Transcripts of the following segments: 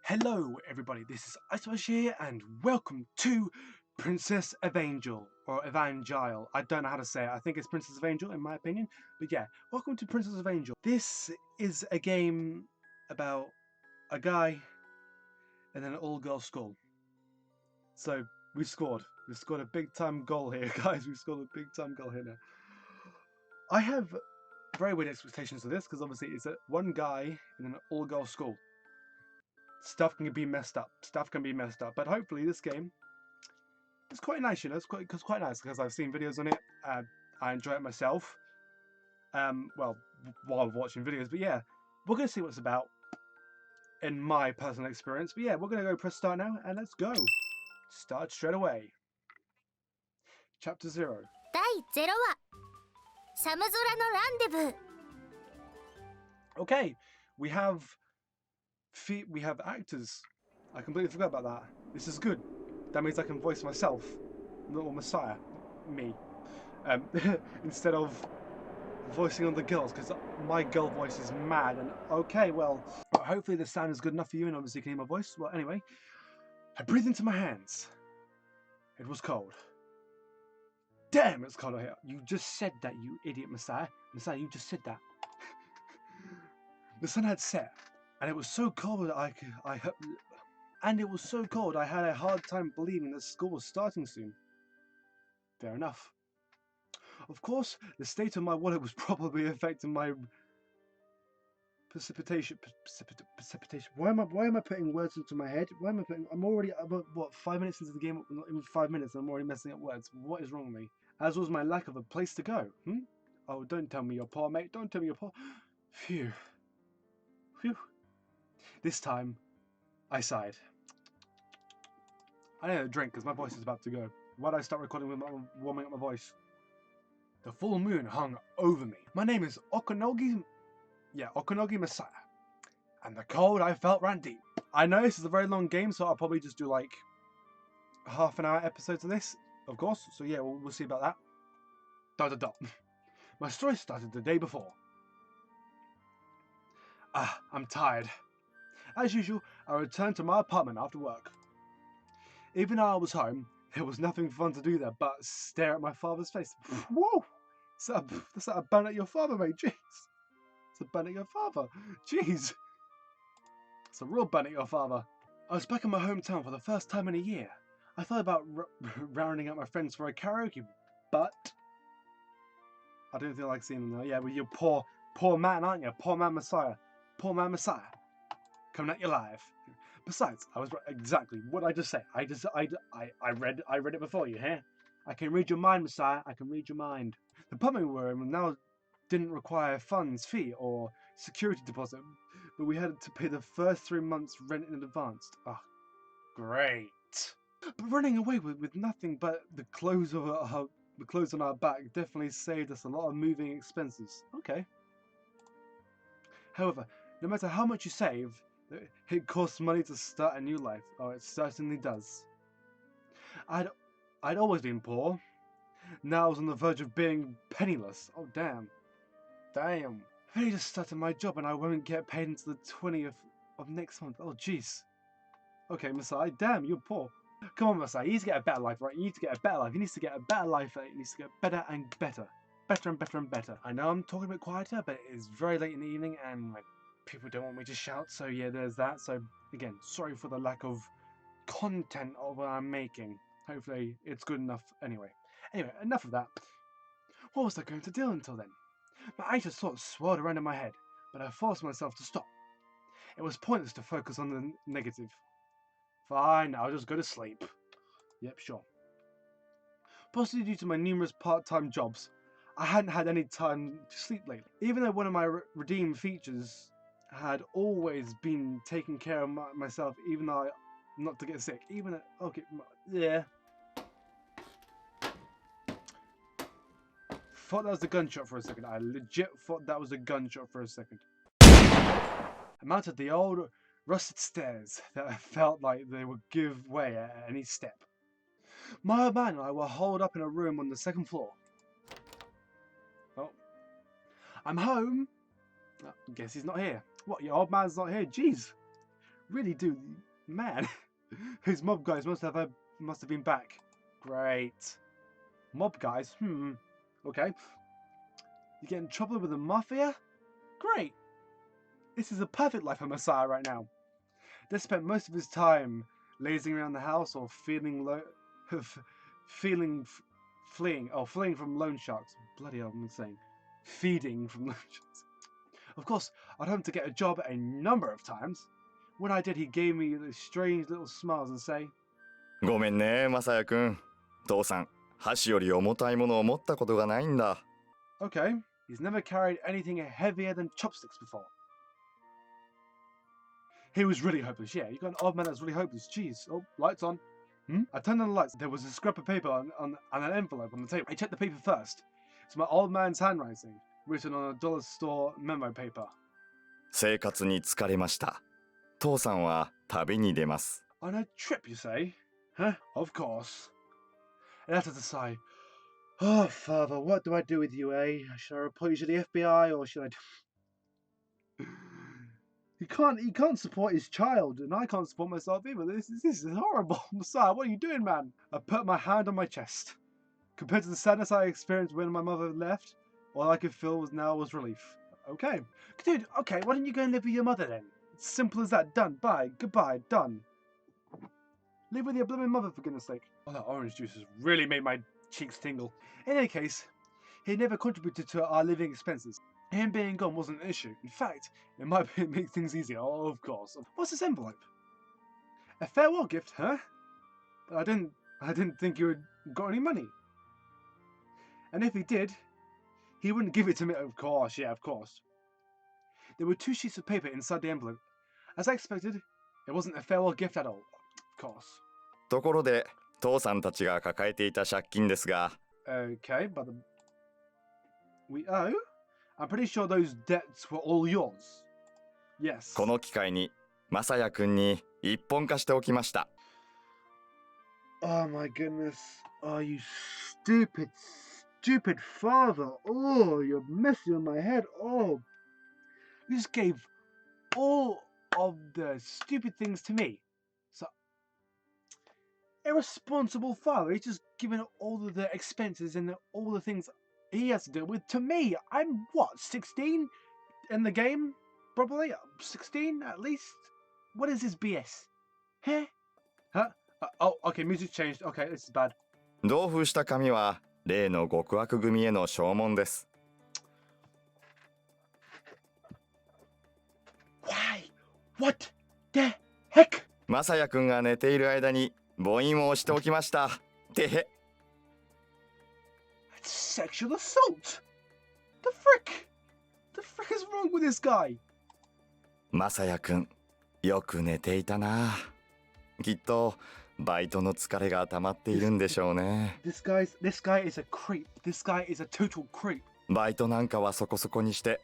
Hello everybody, this is Eyesmasher here and welcome to Princess Evangile, or Evangile. I don't know how to say it. I think it's Princess Evangile in my opinion. But yeah, welcome to Princess Evangile. This is a game about a guy and an all-girl school. So we scored. We scored a big time goal here, guys. We scored a big time goal here now. I have very weird expectations of this because obviously it's one guy in an all-girl school. Stuff can be messed up. But hopefully this game is quite nice, you know. It's quite nice because I've seen videos on it. I enjoy it myself. Well, while watching videos. But yeah, we're gonna see what it's about in my personal experience. But yeah, we're gonna go press start now and let's go. Start straight away. Chapter 0. 第0話寒空のランデブー Okay, we have actors. I completely forgot about that. This is good. That means I can voice myself, little Messiah, me, instead of voicing on the girls, because my girl voice is mad. And okay, well, hopefully the sound is good enough for you, and obviously you can hear my voice. Well, anyway, I breathed into my hands. It was cold. Damn, it's cold out here. You just said that, you idiot, Messiah. Messiah, you just said that. The sun had set, and it was so cold that I had a hard time believing that school was starting soon. Fair enough. Of course, the state of my wallet was probably affecting my precipitation. Why am I putting words into my head? I'm already about, what, 5 minutes into the game? Not even 5 minutes, and I'm already messing up words. What is wrong with me? As was my lack of a place to go. Oh, don't tell me you're poor, mate. Don't tell me you're poor. Phew. Phew. This time, I sighed. I need a drink because my voice is about to go. Why did I start recording with warming up my voice? The full moon hung over me. My name is Okanogi Messiah. And the cold I felt ran deep. I know this is a very long game, so I'll probably just do like half an hour episodes of this, of course. So yeah, we'll see about that. My story started the day before. I'm tired. As usual, I returned to my apartment after work. Even though I was home, there was nothing fun to do there but stare at my father's face. Whoa! That's like a bun at your father, mate. Jeez. It's a bun at your father. Jeez. It's a real bun at your father. I was back in my hometown for the first time in a year. I thought about rounding up my friends for a karaoke, but I don't feel like seeing them now. Yeah, well, you're poor man, aren't you? Poor man Messiah. Poor man Messiah. Coming at you live. Besides, I was exactly what I just said. I read it before you, huh? I can read your mind, Messiah. I can read your mind. The apartment we were in now didn't require funds, fee, or security deposit, but we had to pay the first 3 months' rent in advance. Oh, great! But running away with nothing but the clothes on our back definitely saved us a lot of moving expenses. Okay. However, no matter how much you save, it costs money to start a new life. Oh, it certainly does. I'd always been poor. Now I was on the verge of being penniless. Oh, damn. Damn. I've only just started my job and I won't get paid until the 20th of next month. Oh, jeez. Okay, Messiah, damn, you're poor. Come on, Messiah, you need to get a better life, right? You need to get a better life. He needs to get a better life. He needs to get better and better. Better and better and better. I know I'm talking a bit quieter, but it's very late in the evening and like people don't want me to shout, so yeah, there's that. So again, sorry for the lack of content of what I'm making. Hopefully it's good enough anyway. Anyway, enough of that. What was I going to do until then? My anxious thoughts swirled around in my head, but I forced myself to stop. It was pointless to focus on the negative. Fine, I'll just go to sleep. Yep, sure. Possibly due to my numerous part-time jobs, I hadn't had any time to sleep lately. Even though one of my redeemed features had always been taking care of myself, even though not to get sick. Even though, okay, yeah. Thought that was a gunshot for a second. I legit thought that was a gunshot for a second. I mounted the old rusted stairs that felt like they would give way at any step. My old man and I were holed up in a room on the second floor. Oh. I'm home. Oh, guess he's not here. What, your old man's not here? Jeez. really do. Man, these mob guys must have been back. Great. Mob guys? Okay. You get in trouble with the mafia? Great. This is a perfect life for Messiah right now. They spent most of his time lazing around the house or fleeing from loan sharks. Bloody hell, I'm insane. Feeding from loan sharks. Of course, I'd hoped to get a job a number of times. When I did, he gave me those strange little smiles and say, ごめんね、マサヤ君。父さん、箸より重たいものを持ったことがないんだ。Okay, he's never carried anything heavier than chopsticks before. He was really hopeless, yeah. You got an old man that's really hopeless. Jeez. Oh, lights on. I turned on the lights. There was a scrap of paper on an envelope on the table. I checked the paper first. It's my old man's handwriting, written on a dollar store memo paper. 生活に疲れました。父さんは旅に出ます。On a trip, you say? Huh? Of course. And after the sigh, oh, father, what do I do with you, eh? Should I report you to the FBI or should I do... He can't support his child, and I can't support myself either. This is horrible. Messiah, what are you doing, man? I put my hand on my chest. Compared to the sadness I experienced when my mother left, all I could feel was relief. Okay. Dude, okay, why don't you go and live with your mother then? It's simple as that. Done. Bye. Goodbye. Done. Live with your blooming mother, for goodness sake. Oh, that orange juice has really made my cheeks tingle. In any case, he never contributed to our living expenses. Him being gone wasn't an issue. In fact, it might make things easier. Oh, of course. What's this envelope? A farewell gift, huh? But I didn't think you had got any money. And if he did, he wouldn't give it to me. Of course, yeah, of course. There were 2 sheets of paper inside the envelope. As I expected, it wasn't a farewell gift at all. Of course. ところで、父さんたちが抱えていた借金ですが。Okay, but we owe? I'm pretty sure those debts were all yours. Yes. この機会に、マサヤ君に一本化しておきました。Oh my goodness. Oh, you stupid father. Oh, you're messing with my head. Oh. You just gave all of the stupid things to me. So, irresponsible father. He's just giving all of the expenses and all the things he has to deal with to me. I'm what, 16 in the game? Probably 16 at least. What is this BS? Huh? Oh, okay, music changed. Okay, this is bad. 同封した紙は例の極悪組への証文です。Why? What the heck? マサヤ君が寝ている間に母印を押しておきました。てへ。Sexual assault. The frick? The frick is wrong with this guy? マサヤ君、よく寝ていたな。きっとバイトの疲れが溜まっているんでしょうね。This guy is a creep. This guy is a total creep. バイトなんかはそこそこにして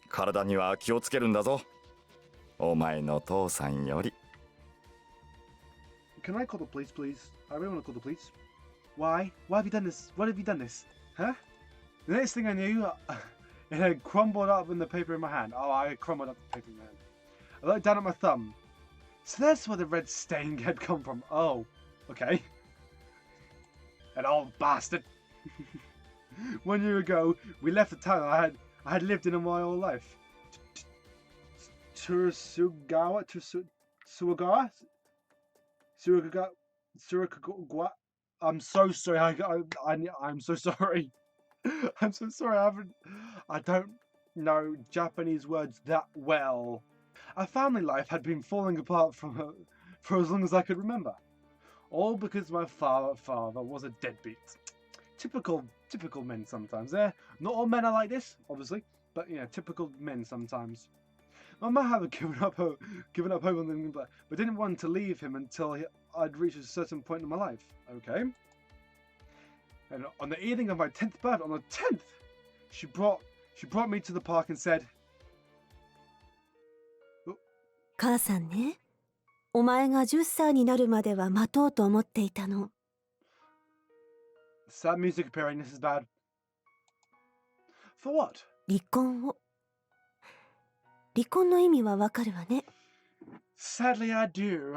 体には気をつけるんだぞ。お前の父さんより。Can I call the police, please? I really want to call the police. Why? Why have you done this? What have you done this? Huh? The next thing I knew, it had crumbled up in the paper in my hand. Oh, I had crumbled up the paper in my hand. I looked down at my thumb. So that's where the red stain had come from. Oh, okay. An old bastard. 1 year ago, we left the town I had lived in my whole life. Suragawa? I'm so sorry. I'm so sorry. I'm so sorry. I don't know Japanese words that well. Our family life had been falling apart for as long as I could remember. All because my father was a deadbeat. Typical men sometimes. Not all men are like this, obviously, but yeah, typical men sometimes. My mum had given up hope on him, but didn't want to leave him until I'd reached a certain point in my life. Okay. And on the evening of my 10th birthday, on the 10th, she brought me to the park and said, 母さんね、お前が10歳になるまでは待とうと思っていたの。Sad music appearing, this is bad. For what? 離婚を。離婚の意味はわかるわね。Sadly, I do.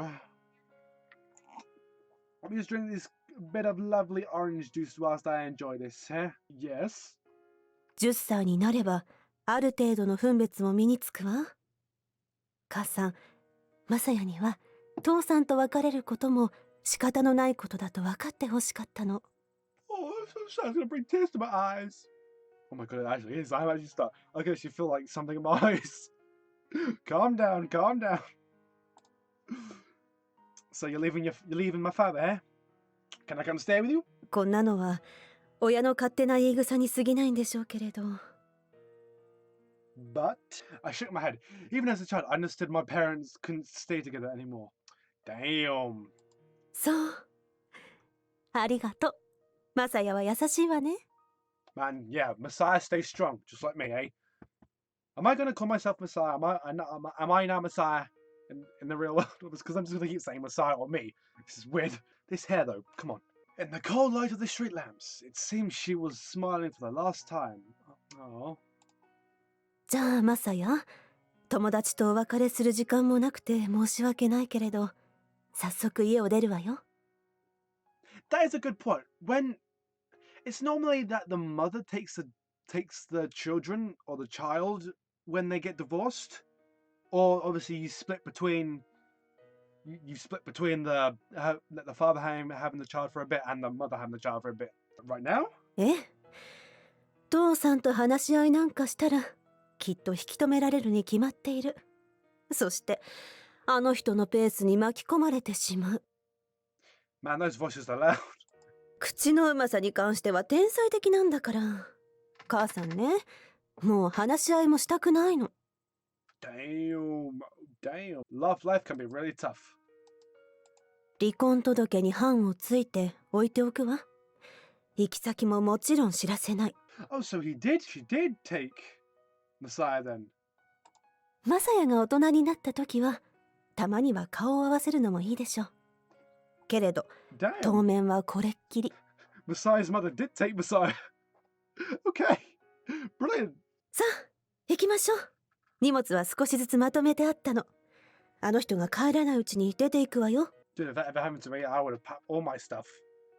Let me just drink this bit of lovely orange juice whilst I enjoy this, huh? Yes. 10歳になればある程度の分別も身につくわ。母さん、マサヤには父さんと別れることも仕方のないことだと分かってほしかったの。Oh, I'm so sad. It's gonna bring tears to my eyes. Oh my god, it actually is. I'm actually start. I can actually feel like something in my eyes. Calm down, calm down. So you're leaving my father, eh? Can I come stay with you? こんなのは親の勝手な言い草に過ぎないんでしょうけれど。But I shook my head. Even as a child, I understood my parents couldn't stay together anymore. Damn. そう。ありがとう。マサヤは優しいわね。Man, yeah, Messiah stays strong, just like me, eh? Am I gonna call myself Messiah? Am I now Messiah in the real world? Because I'm just gonna keep saying Messiah or me. This is weird. This hair, though, come on. In the cold light of the street lamps, it seemed she was smiling for the last time. Oh. じゃあマサヤ、友達とお別れする時間もなくて申し訳ないけれど、早速家を出るわよ。That is a good point. When it's normally that the mother takes the children or the child when they get divorced, or obviously you split between the father having the child for a bit and the mother having the child for a bit. Right now? ええ。父さんと話し合いなんかしたらきっと引き止められるに決まっている。そしてあの人のペースに巻き込まれてしまう。Man, those voices are loud. 口のうまさに関しては天才的なんだから。母さんね、もう話し合いもしたくないの。Damn. Love life can be really tough. 離婚届に判をついて置いておくわ。行き先ももちろん知らせない。Oh, so she did take Messiah then. マサヤが大人になった時はたまには顔を合わせるのもいいでしょう。けれど、当 Damn. 面はこれっきり。Messiah's mother did take Messiah. Okay. Brilliant. さあ、行きましょう。荷物は少しずつまとめてあったの。あの人が帰らないうちに出ていくわよ。Dude, if that ever happened to me, I would have packed all my stuff.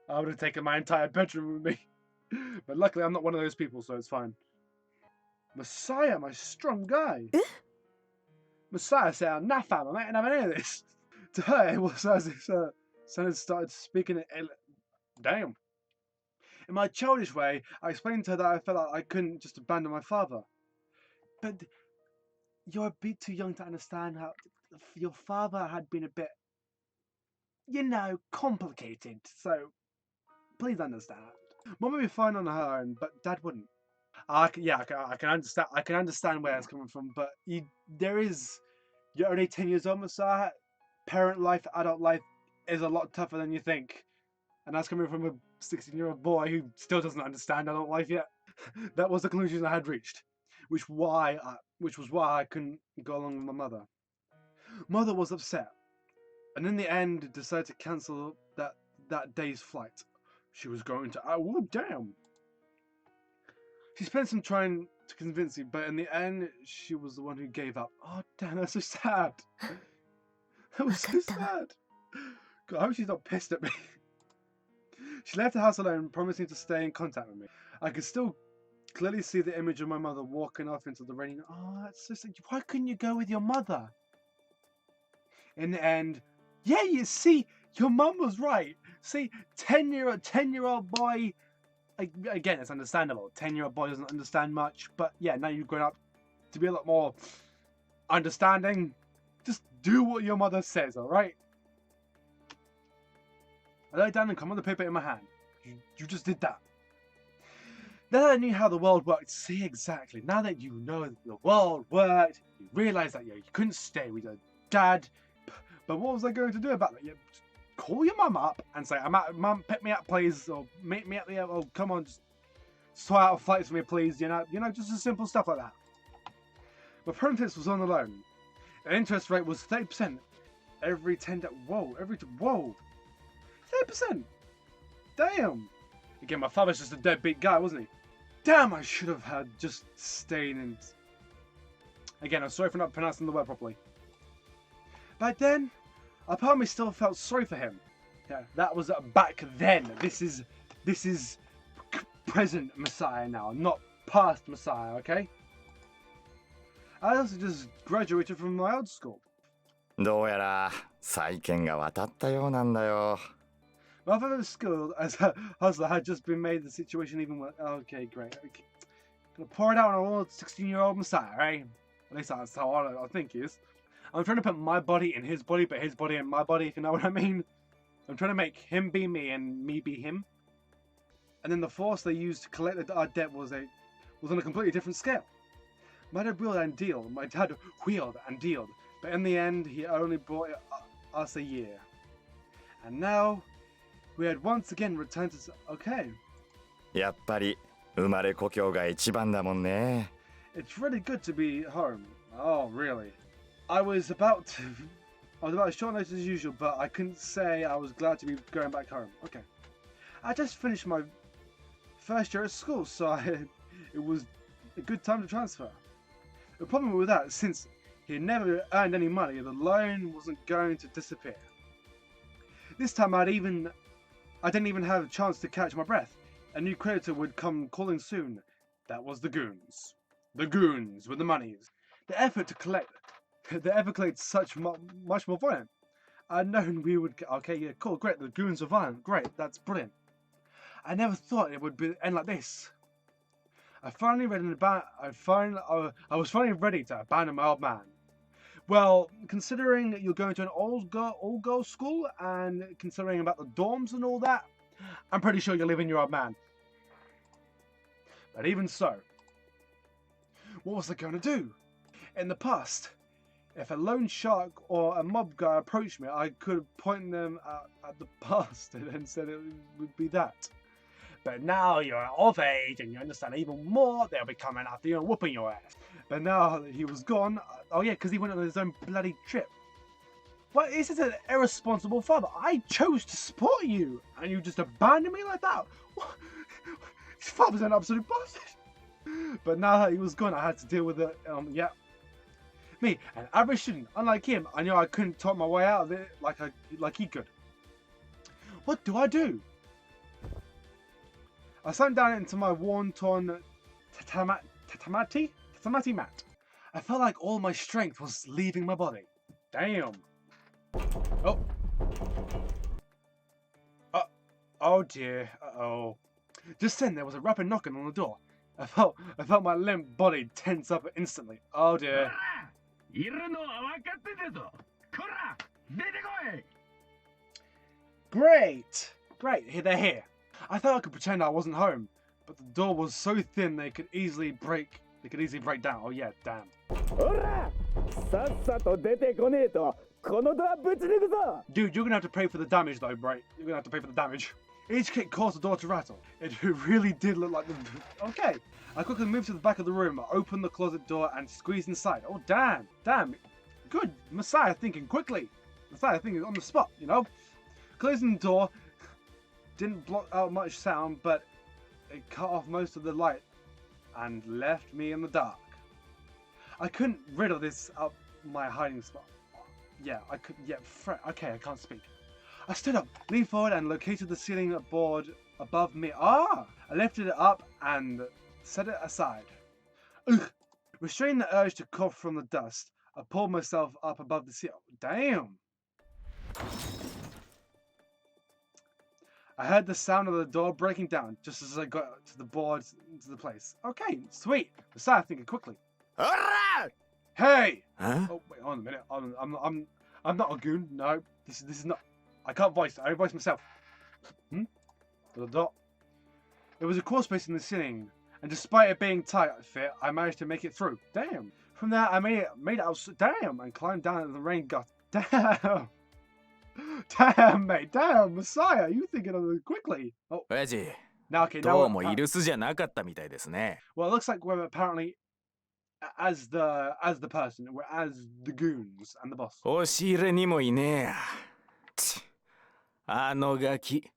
I would have taken my entire bedroom with me. But luckily, I'm not one of those people, so it's fine. Messiah, my strong guy. Eh? Messiah said, "I'm not fam, I ain't having any of this." To her, it was as if son had started speaking it. Damn. In my childish way, I explained to her that I felt like I couldn't just abandon my father. But you're a bit too young to understand how your father had been a bit, complicated. So please understand. Mom would be fine on her own, but Dad wouldn't. I can understand. I can understand where it's coming from, but you're only 10 years old, Messiah. Parent life, adult life is a lot tougher than you think, and that's coming from a 16-year-old boy who still doesn't understand adult life yet. That was the conclusion I had reached, which was why I couldn't go along with my mother. Mother was upset, and in the end decided to cancel that day's flight. She was going to. Oh damn! She spent some trying to convince me, but in the end, she was the one who gave up. Oh damn, that's so sad. That was so sad. God, I hope she's not pissed at me. She left the house alone, promising to stay in contact with me. I could still clearly see the image of my mother walking off into the rain. Oh, that's so sad. Why couldn't you go with your mother? In the end, yeah, you see, your mum was right. See, 10-year-old boy. Again, it's understandable. 10-year-old boy doesn't understand much, but yeah, now you've grown up to be a lot more understanding. Just do what your mother says, alright? I lay down and come on the paper in my hand. You just did that. Now that I knew how the world worked, see exactly. Now that you know the world worked, you realise that you couldn't stay with your dad. But what was I going to do about that? Call your mum up and say, "Mum, pick me up, please," or "Meet me at the airport. Oh, come on, just sort out flights for me, please." You know, just a simple stuff like that. My Princess was on the loan. The interest rate was 30%. Every 10 whoa, 30%. Damn. Again, my father's just a deadbeat guy, wasn't he? Damn, I should have had just stayed in. Again, I'm sorry for not pronouncing the word properly. Back then, a part of me still felt sorry for him. Yeah, that was back then. This is present Messiah now, not past Messiah, okay? I also just graduated from my old school. どうやら債権が渡ったようなんだよ。 My father's school as a hustler had just been made the situation even worse. Okay, great. Okay. Gonna pour it out on an old 16-year-old Messiah, right? At least that's how I think he is. I'm trying to put my body in his body, but his body in my body, if you know what I mean. I'm trying to make him be me and me be him. And then the force they used to collect our debt was on a completely different scale. My dad wheeled and dealed. My dad wheeled and dealed. But in the end, he only brought us a year. And now, we had once again returned to... Okay. やっぱり生まれ故郷が一番だもんね。 It's really good to be home. Oh, really? I was about as short notice as usual, but I couldn't say I was glad to be going back home. Okay. I just finished my first year at school, so it was a good time to transfer. The problem with that, since he had never earned any money, the loan wasn't going to disappear. This time I didn't even have a chance to catch my breath. A new creditor would come calling soon. That was the goons. The goons with the monies. The effort to collect much more violent. I'd known we would. Okay, yeah, cool, great. The goons are violent. Great, that's brilliant. I never thought it would end like this. I was finally ready to abandon my old man. Well, considering you're going to an all-girls school and considering about the dorms and all that, I'm pretty sure you're leaving your old man. But even so, what was I going to do? In the past, if a loan shark or a mob guy approached me, I could point them at the bastard and said it would be that. But now you're of age and you understand even more, they'll be coming after you and whooping your ass. But now that he was gone, oh yeah, because he went on his own bloody trip. What is this, an irresponsible father? I chose to support you, and you just abandoned me like that? What? His father's an absolute bastard. But now that he was gone, I had to deal with it. Yeah. Me, an average student, unlike him, I knew I couldn't talk my way out of it like he could. What do I do? I sat down into my worn-torn tatamati mat. I felt like all my strength was leaving my body. Damn. Oh. Oh dear. Uh-oh. Just then there was a rapid knocking on the door. I felt my limp body tense up instantly. Oh dear. Great! Great, they're here. I thought I could pretend I wasn't home, but the door was so thin they could easily break down. Oh yeah, damn. Dude, you're gonna have to pay for the damage though, right? You're gonna have to pay for the damage. Each kick caused the door to rattle. It really did look like the... Okay. I quickly moved to the back of the room, opened the closet door and squeezed inside. Oh damn, damn. Good, Messiah thinking quickly. Messiah thinking on the spot, you know? Closing the door didn't block out much sound, but it cut off most of the light and left me in the dark. I couldn't rid of this up my hiding spot. Yeah, I could. Yeah, okay, I can't speak. I stood up, leaned forward, and located the ceiling board above me. Ah! I lifted it up and set it aside. Ugh! Restraining the urge to cough from the dust, I pulled myself up above the ceiling. Damn! I heard the sound of the door breaking down just as I got to the board into the place. Okay, sweet. I started thinking quickly. Hey! Huh? Oh wait, hold on a minute. I'm not a goon. No, this is not. I can't voice. I voice myself. The dot. It was a crawl space in the ceiling, and despite it being tight fit, I managed to make it through. Damn. From there, I made it out. Damn, and climbed down into the rain gut. Damn. Damn, mate. Damn, Messiah. You thinking of it quickly? Oh. Now, okay. Now. Well, it looks like we're apparently as the person. We're as the goons and the boss. 押し入れにもいねえや。あのガキ、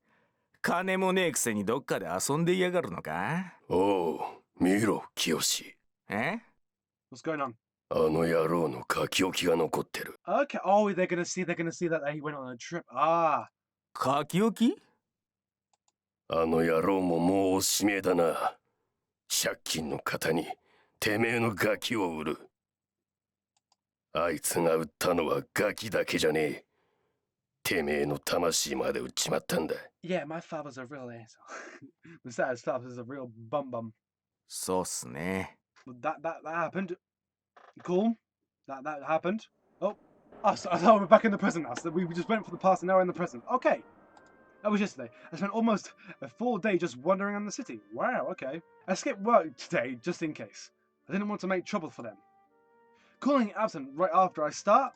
金もねえくせにどっかで遊んでいやがるのか？おう、見ろ、清。え？ What's going on? あの野郎の書き置きが残ってる。 Okay. Oh, they're gonna see that he went on a trip. Ah. 書き置き？あの野郎ももうおしめえだな。借金の方にてめえのガキを売る。あいつが売ったのはガキだけじゃねえ。てめえの魂まで売っちまったんだ。 Yeah, my father's a real asshole. Besides, father's a real bum bum. そうっすね。But that happened. Cool. That happened. Oh. So we're back in the present now. So we just went for the past and now we're in the present. Okay. That was yesterday. I spent almost a full day just wandering around the city. Wow, okay. I skipped work today just in case. I didn't want to make trouble for them. Calling absent right after I start?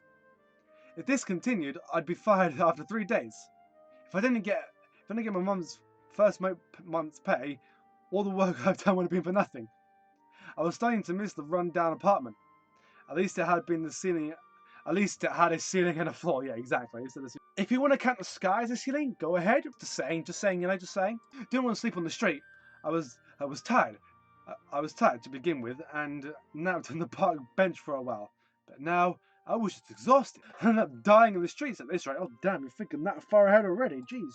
If this continued, I'd be fired after 3 days. If I didn't get my mum's first month's pay, all the work I've done would have been for nothing. I was starting to miss the run-down apartment. At least it had a ceiling and a floor. Yeah, exactly. If you want to count the sky as a ceiling, go ahead. Just saying, just saying. Didn't want to sleep on the street. I was tired. I was tired to begin with, and napped on the park bench for a while. But now I was just exhausted. I ended up dying in the streets at this rate. Oh damn, you're thinking that far ahead already. Jeez.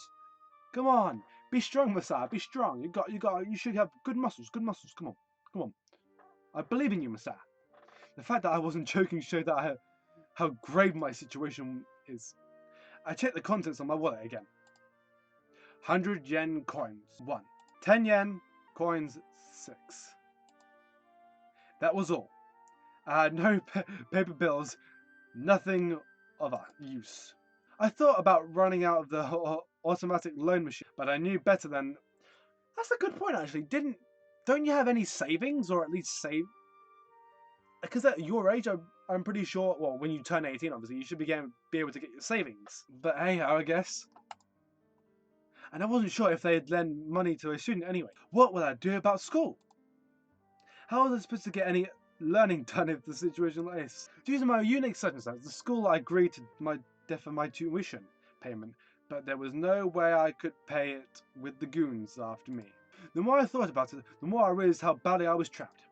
Come on, be strong, Messiah. Be strong. You should have good muscles. Good muscles. Come on. I believe in you, Messiah. The fact that I wasn't joking showed that how grave my situation is. I checked the contents of my wallet again. 100 yen coins, 1. 10 yen coins, 6. That was all. I had no paper bills, nothing of use. I thought about running out of the automatic loan machine, but I knew better than... That's a good point, actually. Don't you have any savings, or at least save? Because at your age, I'm pretty sure, well, when you turn 18, obviously, you should be able to get your savings. But hey, I guess. And I wasn't sure if they'd lend money to a student anyway. What would I do about school? How was I supposed to get any learning done if the situation like this? Due to my unique circumstances, the school agreed to defer my tuition payment, but there was no way I could pay it with the goons after me. The more I thought about it, the more I realized how badly I was trapped.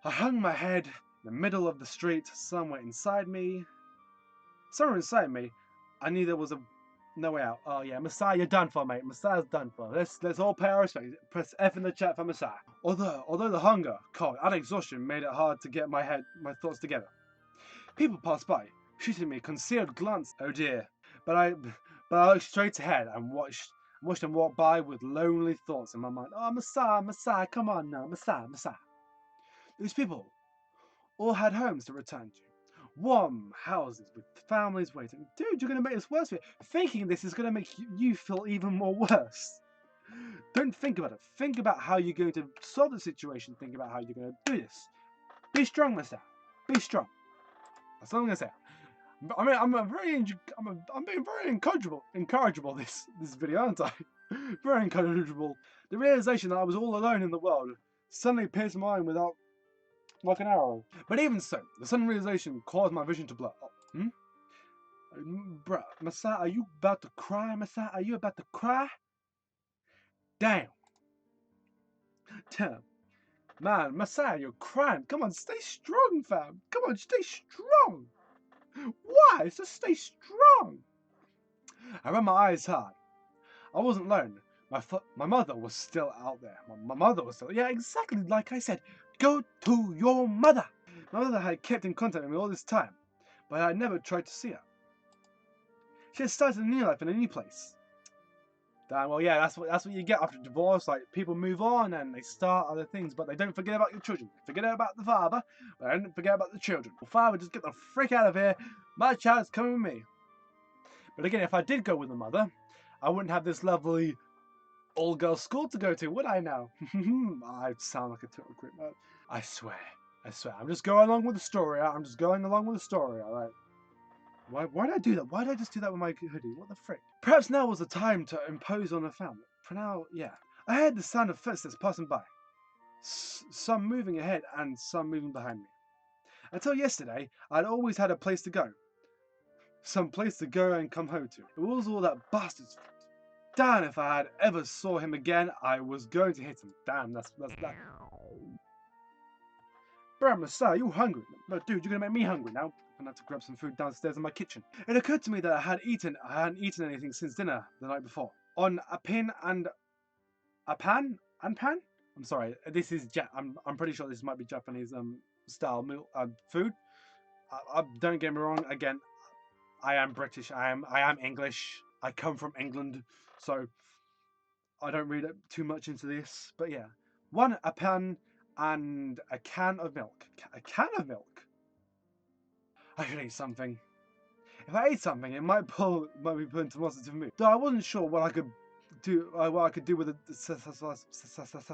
I hung my head in the middle of the street, somewhere inside me, I knew there was no way out. Oh yeah, Messiah, you're done for, mate. Messiah's done for. Let's all pay our respects. Press F in the chat for Messiah. Although the hunger, cold, and exhaustion made it hard to get my thoughts together. People passed by, shooting me a concealed glance. Oh dear. But I looked straight ahead and watched them walk by with lonely thoughts in my mind. Oh, Messiah, come on now, Messiah. These people all had homes to return to. Warm houses with families waiting. Dude, you're going to make this worse for you. Thinking this is going to make you feel even more worse. Don't think about it. Think about how you're going to solve the situation. Think about how you're going to do this. Be strong, Messiah. Be strong. That's all I'm going to say. I mean, I'm being very encourageable this video, aren't I? Very encourageable. The realization that I was all alone in the world suddenly pierced my mind without... like an arrow. But even so, the sudden realization caused my vision to blur. Bruh, Messiah, are you about to cry, Messiah? Are you about to cry? Damn. Man, Messiah, you're crying. Come on, stay strong, fam. Come on, stay strong. Why? Just stay strong. I ran my eyes hard. I wasn't alone. My mother was still out there. My mother was still... Yeah, exactly like I said. Go to your mother. My mother had kept in contact with me all this time, but I had never tried to see her. She had started a new life in a new place. Damn, well, yeah, that's what you get after divorce. Like, people move on and they start other things, but they don't forget about your children. They forget about the father, but they don't forget about the children. Well, father, just get the frick out of here. My child's coming with me. But again, if I did go with the mother, I wouldn't have this lovely all-girls school to go to, would I now? I sound like a total creep. I swear. I'm just going along with the story. Alright? Why did I do that? Why did I just do that with my hoodie? What the frick? Perhaps now was the time to impose on a family. For now, yeah. I heard the sound of footsteps passing by. Some moving ahead and some moving behind me. Until yesterday, I'd always had a place to go. Some place to go and come home to. It was all that bastard's fault. Damn, if I had ever saw him again, I was going to hit him. Damn, that's that. Bro, Messiah, you hungry? No, dude, you're gonna make me hungry now. I'm gonna have to grab some food downstairs in my kitchen. It occurred to me that I hadn't eaten anything since dinner the night before. On a pan? I'm sorry, this is I'm pretty sure this might be Japanese style meal food. Don't get me wrong. Again, I am British. I am English. I come from England, so I don't read too much into this. But yeah, a pan and a can of milk. A can of milk. I should eat something. If I ate something, it might be put into positive mood. Though I wasn't sure what I could do. What I could do with the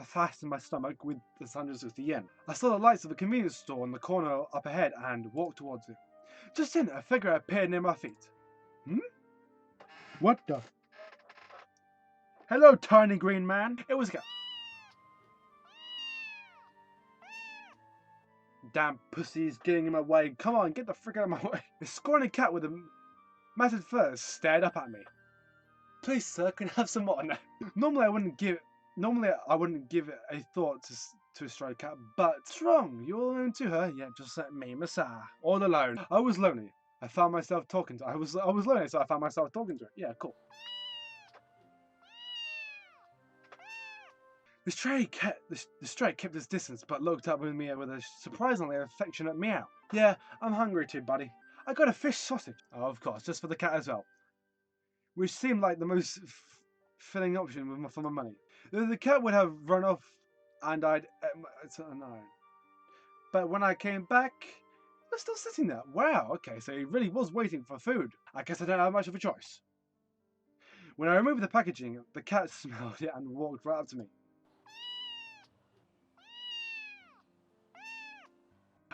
fast in my stomach with this 160 yen. I saw the lights of a convenience store on the corner up ahead and walked towards it. Just then, a figure appeared near my feet. What the? Hello, tiny green man. It was a cat. Damn pussy's getting in my way. Come on, get the frick out of my way. The scrawny cat with a matted fur stared up at me. Please, sir, can I have some more? No. Normally I wouldn't give it a thought to a stray cat, but it's wrong. You're alone to her. Yeah, just like me, Messiah. All alone. I was lonely. I found myself talking to her. I was lonely, so I found myself talking to her. Yeah, cool. The stray kept his distance, but looked up at me with a surprisingly affectionate meow. Yeah, I'm hungry too, buddy. I got a fish sausage. Oh, of course, just for the cat as well. Which seemed like the most filling option for my money. The cat would have run off, and I'd no. But when I came back, it was still sitting there. Wow, okay, so he really was waiting for food. I guess I don't have much of a choice. When I removed the packaging, the cat smelled it and walked right up to me.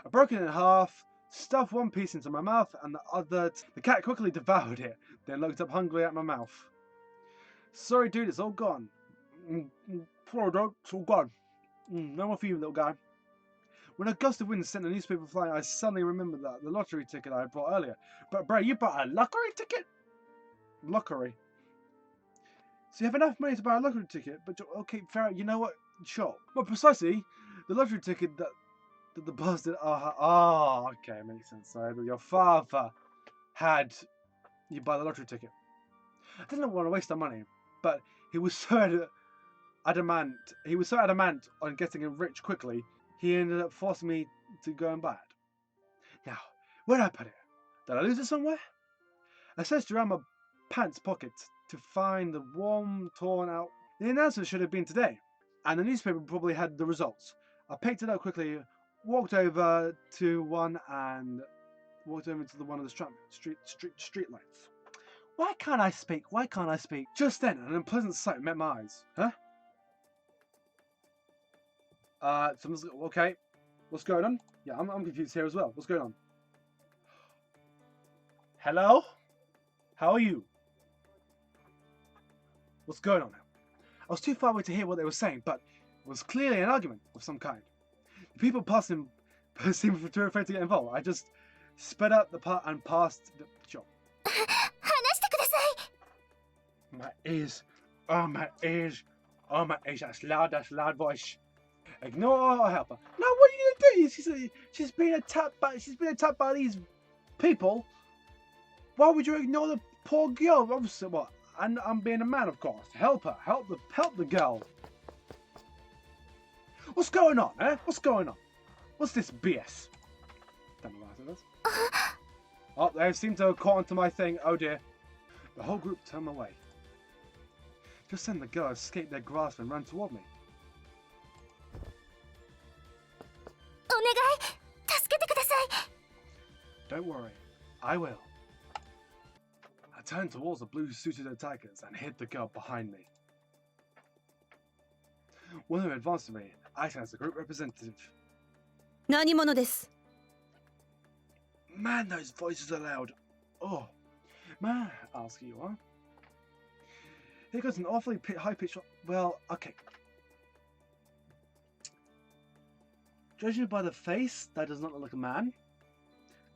I broke it in half, stuffed one piece into my mouth, and the other. The cat quickly devoured it, then looked up hungrily at my mouth. Sorry, dude, it's all gone. Poor dog, it's all gone. No more for you, little guy. When a gust of wind sent the newspaper flying, I suddenly remembered that the lottery ticket I had brought earlier. But, bro, you bought a lottery ticket? Lottery. So you have enough money to buy a lottery ticket, but okay, fair. You know what? Sure. Well, precisely, the lottery ticket that the bastard. Okay, makes sense. So your father had you buy the lottery ticket. I didn't want to waste our money, but he was so adamant. He was so adamant on getting rich quickly. He ended up forcing me to go and buy it. Now, where'd I put it? Did I lose it somewhere? I searched around my pants pocket to find the warm, torn out. The announcement should have been today, and the newspaper probably had the results. I picked it up quickly, walked over to one of the street lights. Why can't I speak? Why can't I speak? Just then, an unpleasant sight met my eyes. Huh? Okay. What's going on? Yeah, I'm confused here as well. What's going on? Hello? How are you? What's going on now? I was too far away to hear what they were saying, but it was clearly an argument of some kind. The people passing seemed too afraid to get involved. I just sped up the part and passed the shop. My ears. Oh, my ears. Oh, my ears. That's loud voice. Ignore or help her. No, what are you gonna do? She's being attacked by these people. Why would you ignore the poor girl? Obviously, what? And I'm being a man, of course. Help her. Help the girl. What's going on, eh? What's going on? What's this BS? Don't know what this. Oh, they seem to have caught onto my thing. Oh dear. The whole group turned away. Just then the girl escaped their grasp and ran toward me. Don't worry, I will. I turned towards the blue-suited attackers and hid the girl behind me. One of them advanced to me, acting as the group representative. 何者です? Man, those voices are loud. Oh, man, I ask you, huh? It got an awfully high-pitched. Well, okay. Judging by the face, that does not look like a man.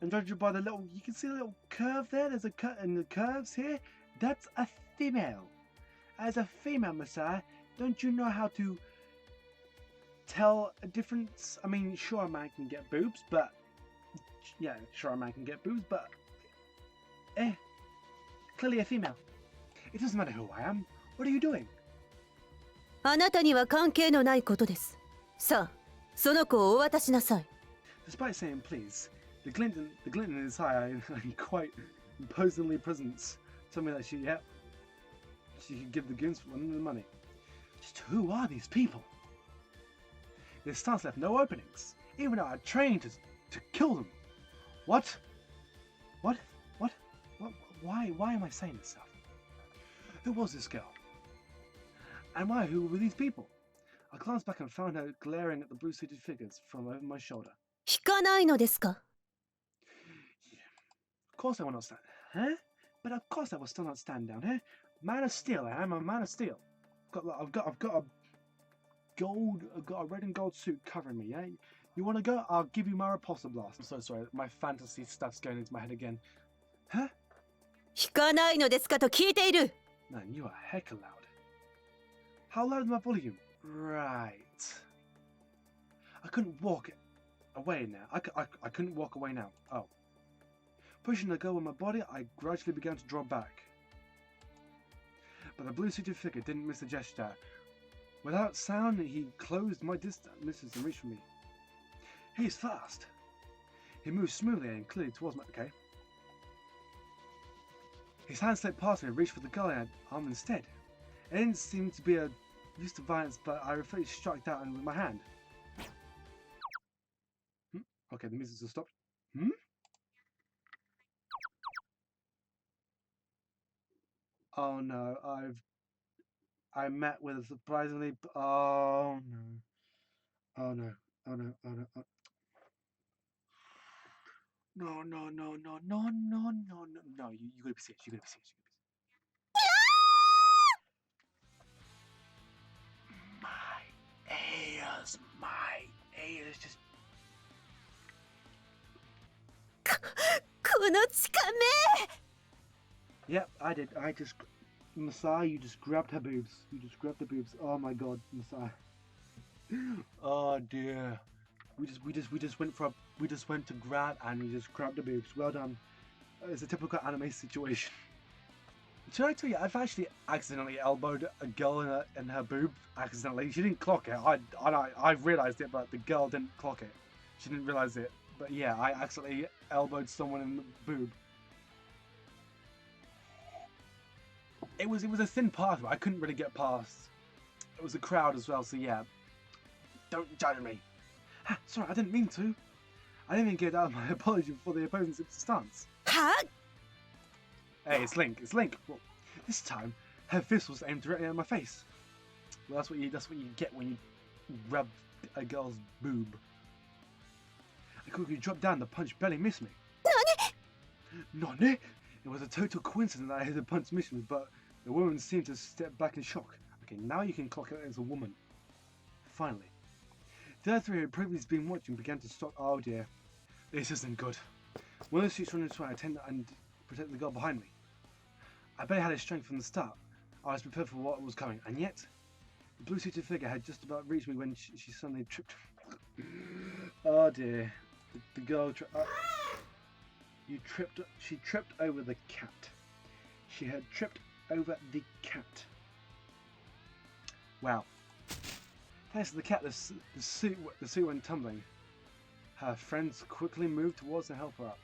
And judging by the little, you can see the little curve there. There's a cut in the curves here. That's a female. As a female, Messiah, don't you know how to tell a difference? I mean, sure, a man can get boobs, but yeah, sure, a man can get boobs, but clearly a female. It doesn't matter who I am. What are you doing? あなたには関係のないことです。さあ、その子をお渡しなさい。 Despite saying please, the glint in his eye and quite imposingly presence told me that she could give the goons the money. Just who are these people? Their stance left no openings, even though I trained to kill them. What? What? Why am I saying this stuff? Who was this girl? And who were these people? I glanced back and found her glaring at the blue-suited figures from over my shoulder. 引かないのですか? Of course I will not stand. Huh? But of course I will still not stand down, huh? Man of steel, I am a man of steel. I've got a red and gold suit covering me, yeah? You wanna go? I'll give you my Apostle Blast. I'm so sorry, my fantasy stuff's going into my head again. Huh? 引かないのですかと聞いている。 Man, you are hecka loud. How loud is my volume? Right. I couldn't walk away now. I couldn't walk away now. Oh. Pushing the girl with my body, I gradually began to draw back. But the blue-suited figure didn't miss the gesture. Without sound, he closed my distance and reached for me. He's fast. He moved smoothly and clearly towards me. Okay. His hand slipped past me and reached for the girl and arm instead. It didn't seem to be a use of violence, but I reflexively struck out with my hand. Okay, the music has stopped. Oh no, I met with a surprisingly. Oh no. Oh no. Oh no. Oh no. Oh. No. You gotta be serious. You gotta be serious. My ears just. この近め。 Yep, I did. Masai, you just grabbed her boobs. You just grabbed the boobs. Oh my god, Masai. Oh dear. We just went to grab and we just grabbed the boobs. Well done. It's a typical anime situation. Should I tell you, I've actually accidentally elbowed a girl in her boob. Accidentally. She didn't clock it. I realised it, but the girl didn't clock it. She didn't realise it. But yeah, I accidentally elbowed someone in the boob. It was a thin path, I couldn't really get past. It was a crowd as well, so yeah. Don't judge me. Sorry, I didn't mean to. I didn't even get out my apology before the opponent's stance. は? Hey, it's Link. Well, this time, her fist was aimed directly at my face. Well, that's what you get when you rub a girl's boob. I quickly dropped down. The punch barely missed me. Nani? It was a total coincidence that I hit the punch miss me, but the woman seemed to step back in shock. Okay, now you can clock it as a woman. Finally. The other three who had previously been watching began to stop. Oh dear. This isn't good. One of the suits running to try and protect the girl behind me. I barely had his strength from the start. I was prepared for what was coming, and yet the blue-suited figure had just about reached me when she suddenly tripped. Oh dear. The girl she tripped over the cat. She had tripped over the cat. Wow. Thanks to the cat, the suit went tumbling. Her friends quickly moved towards to help her up.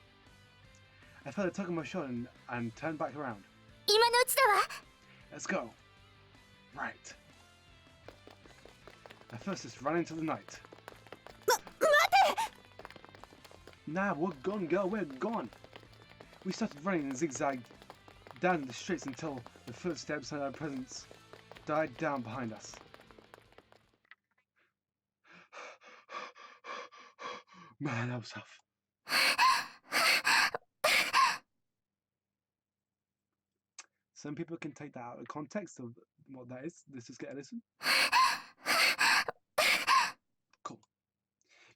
I felt a tug on my shoulder and turned back around. 今のうちだわ。 Let's go. Right. At first, just run into the night. 待て! Nah, we're gone, girl. We're gone. We started running and zigzagged down the streets until the footsteps and our presence died down behind us. Man, that was tough. Some people can take that out of context of what that is. Let's just get a listen. Cool.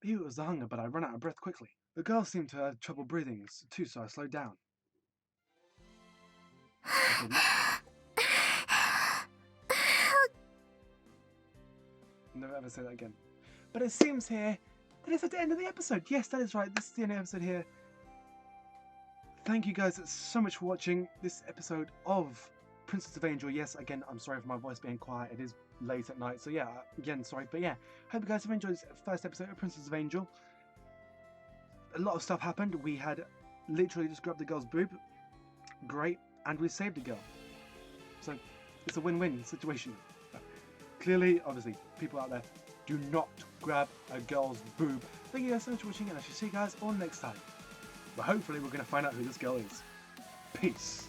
Maybe it was the hunger, but I ran out of breath quickly. The girl seemed to have trouble breathing too, so I slowed down. Never ever say that again. But it seems here that it's at the end of the episode. Yes, that is right. This is the end of the episode here. Thank you guys so much for watching this episode of Princess Evangile. Yes, again, I'm sorry for my voice being quiet. It is late at night. So yeah, again, sorry. But yeah, hope you guys have enjoyed this first episode of Princess Evangile. A lot of stuff happened. We had literally just grabbed the girl's boob. Great. And we saved the girl. So it's a win-win situation. Clearly, obviously, people out there, do not grab a girl's boob. Thank you guys so much for watching, and I shall see you guys all next time. But hopefully we're going to find out who this girl is. Peace.